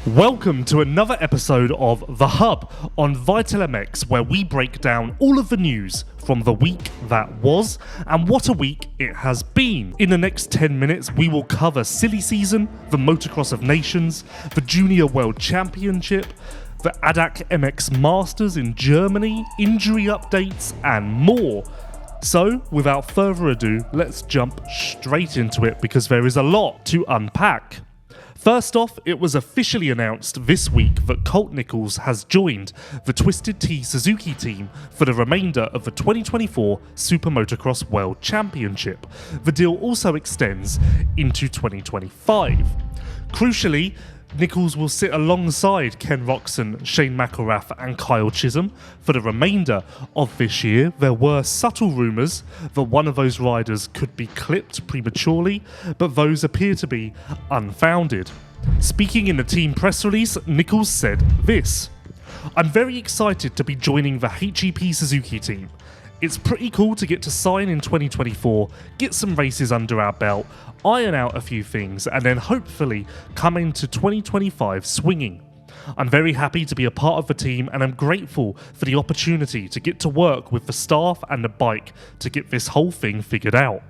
Welcome to another episode of The Hub on Vital MX, where we break down all of the news from the week that was, and what a week it has been. In the next 10 minutes, we will cover silly season, the Motocross of Nations, the Junior World Championship, the ADAC MX Masters in Germany, injury updates, and more. So, without further ado, let's jump straight into it because there is a lot to unpack. First off, it was officially announced this week that Colt Nichols has joined the Twisted Tea Suzuki team for the remainder of the 2024 SuperMotocross World Championship. The deal also extends into 2025. Crucially, Nichols will sit alongside Ken Roczen, Shane McElrath and Kyle Chisholm for the remainder of this year. There were subtle rumours that one of those riders could be clipped prematurely, but those appear to be unfounded. Speaking in the team press release, Nichols said this: "I'm very excited to be joining the HEP Suzuki team. It's pretty cool to get to sign in 2024, get some races under our belt, iron out a few things, and then hopefully come into 2025 swinging. I'm very happy to be a part of the team, and I'm grateful for the opportunity to get to work with the staff and the bike to get this whole thing figured out."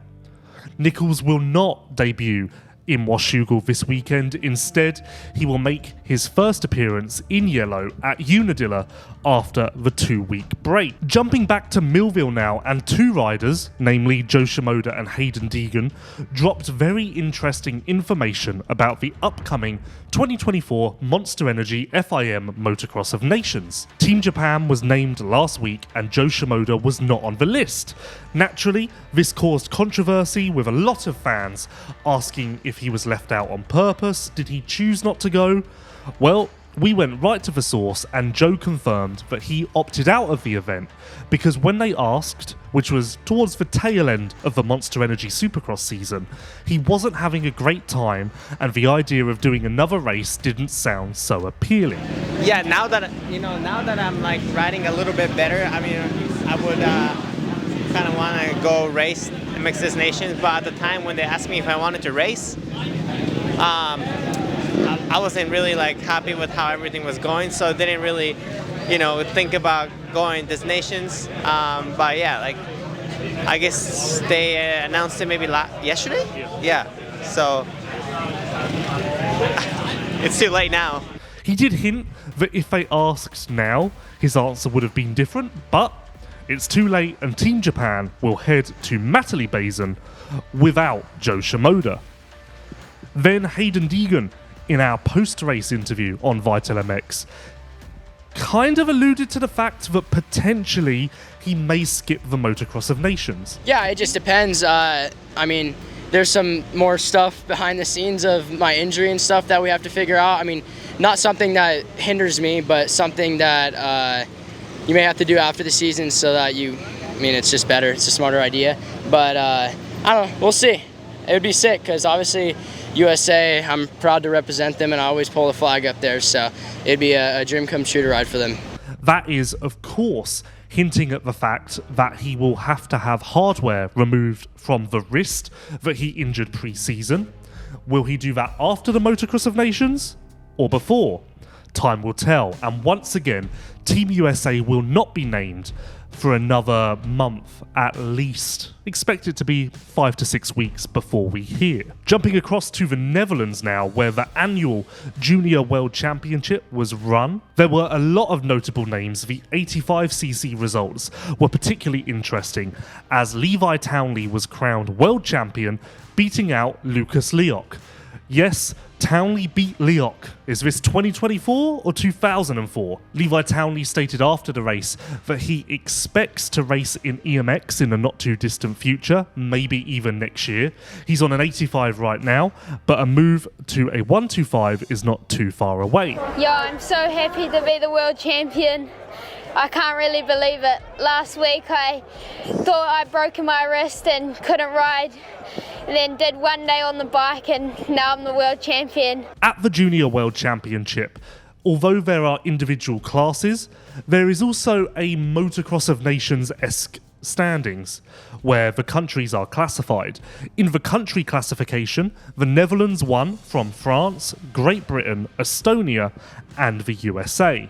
Nichols will not debut in Washougal this weekend. Instead, he will make his first appearance in yellow at Unadilla after the 2-week break. Jumping back to Millville now, and two riders, namely Joe Shimoda and Hayden Dean, dropped very interesting information about the upcoming 2024 Monster Energy FIM Motocross of Nations. Team Japan was named last week and Joe Shimoda was not on the list. Naturally, this caused controversy with a lot of fans asking if he was left out on purpose. Did he choose not to go? Well, we went right to the source and Joe confirmed that he opted out of the event because when they asked, which was towards the tail end of the Monster Energy Supercross season, he wasn't having a great time and the idea of doing another race didn't sound so appealing. Yeah, now that I'm like riding a little bit better, I mean, I would kind of want to go race MXoN Nations, but at the time when they asked me if I wanted to race, I wasn't really like happy with how everything was going, so I didn't really, think about going this Nations. But yeah, like I guess they announced it maybe yesterday. Yeah. So it's too late now. He did hint that if they asked now, his answer would have been different, but it's too late and Team Japan will head to Matterley Basin without Joe Shimoda. Then Hayden Dean, in our post-race interview on Vital MX, kind of alluded to the fact that potentially he may skip the Motocross of Nations. Yeah, it just depends. I mean, there's some more stuff behind the scenes of my injury and stuff that we have to figure out. I mean, not something that hinders me, but something that you may have to do after the season so that it's just better. It's a smarter idea. But I don't know. We'll see. It would be sick because obviously USA, I'm proud to represent them and I always pull the flag up there. So it'd be a dream come true to ride for them. That is, of course, hinting at the fact that he will have to have hardware removed from the wrist that he injured pre-season. Will he do that after the Motocross of Nations or before? Time will tell, and once again, Team USA will not be named for another month at least. Expect it to be 5 to 6 weeks before we hear. Jumping across to the Netherlands now, where the annual Junior World Championship was run, there were a lot of notable names. The 85cc results were particularly interesting, as Levi Townley was crowned world champion, beating out Lucas Leoc. Yes, Townley beat Leoc. Is this 2024 or 2004? Levi Townley stated after the race that he expects to race in EMX in the not too distant future, maybe even next year. He's on an 85 right now, but a move to a 125 is not too far away. Yeah, I'm so happy to be the world champion. I can't really believe it. Last week I thought I'd broken my wrist and couldn't ride, and then did one day on the bike and now I'm the world champion. At the Junior World Championship, although there are individual classes, there is also a Motocross of Nations-esque standings, where the countries are classified. In the country classification, the Netherlands won from France, Great Britain, Estonia, and the USA.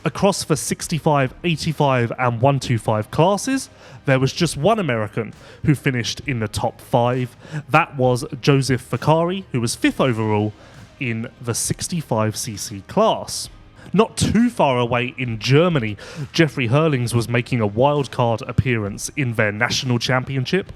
Across the 65, 85, and 125 classes, there was just one American who finished in the top 5. That was Joseph Vicari, who was 5th overall in the 65cc class. Not too far away in Germany, Jeffrey Herlings was making a wildcard appearance in their national championship.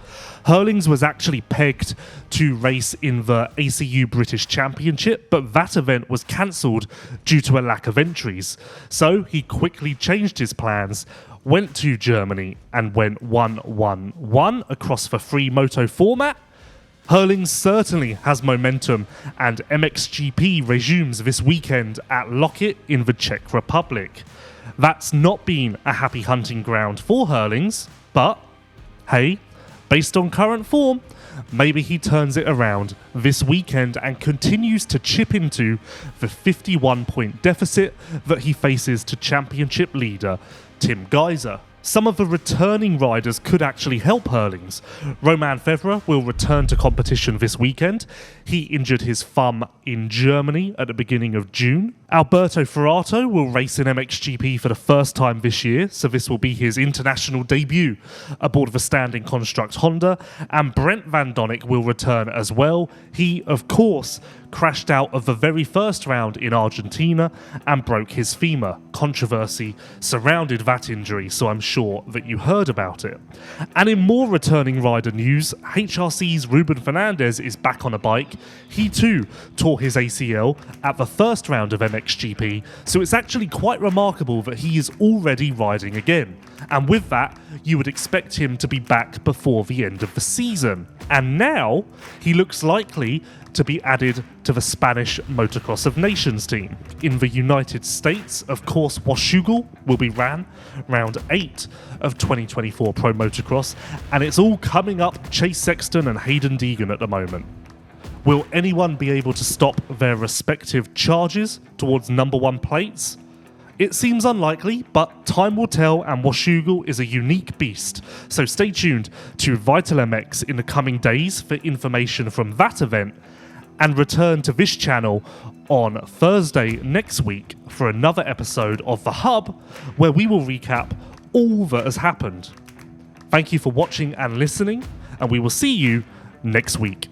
Herlings was actually pegged to race in the ACU British Championship, but that event was cancelled due to a lack of entries. So he quickly changed his plans, went to Germany and went 1-1-1 across the free moto format. Herlings certainly has momentum, and MXGP resumes this weekend at Loket in the Czech Republic. That's not been a happy hunting ground for Herlings, but hey, based on current form, maybe he turns it around this weekend and continues to chip into the 51-point deficit that he faces to championship leader Tim Geiser. Some of the returning riders could actually help Herlings. Romain Fevre will return to competition this weekend. He injured his thumb in Germany at the beginning of June. Alberto Ferrato will race in MXGP for the first time this year, so this will be his international debut aboard the standing construct Honda. And Brent Van Donnick will return as well. He, of course, crashed out of the very first round in Argentina and broke his femur. Controversy surrounded that injury, so I'm sure that you heard about it. And in more returning rider news, HRC's Ruben Fernandez is back on a bike. He too tore his ACL at the first round of MXGP, so it's actually quite remarkable that he is already riding again. And with that, you would expect him to be back before the end of the season. And now, he looks likely to be added to the Spanish Motocross of Nations team. In the United States, of course, Washougal will be ran round 8 of 2024 Pro Motocross, and it's all coming up Chase Sexton and Hayden Dean at the moment. Will anyone be able to stop their respective charges towards number 1 plates? It seems unlikely, but time will tell, and Washougal is a unique beast. So stay tuned to Vital MX in the coming days for information from that event, and return to this channel on Thursday next week for another episode of The Hub, where we will recap all that has happened. Thank you for watching and listening, and we will see you next week.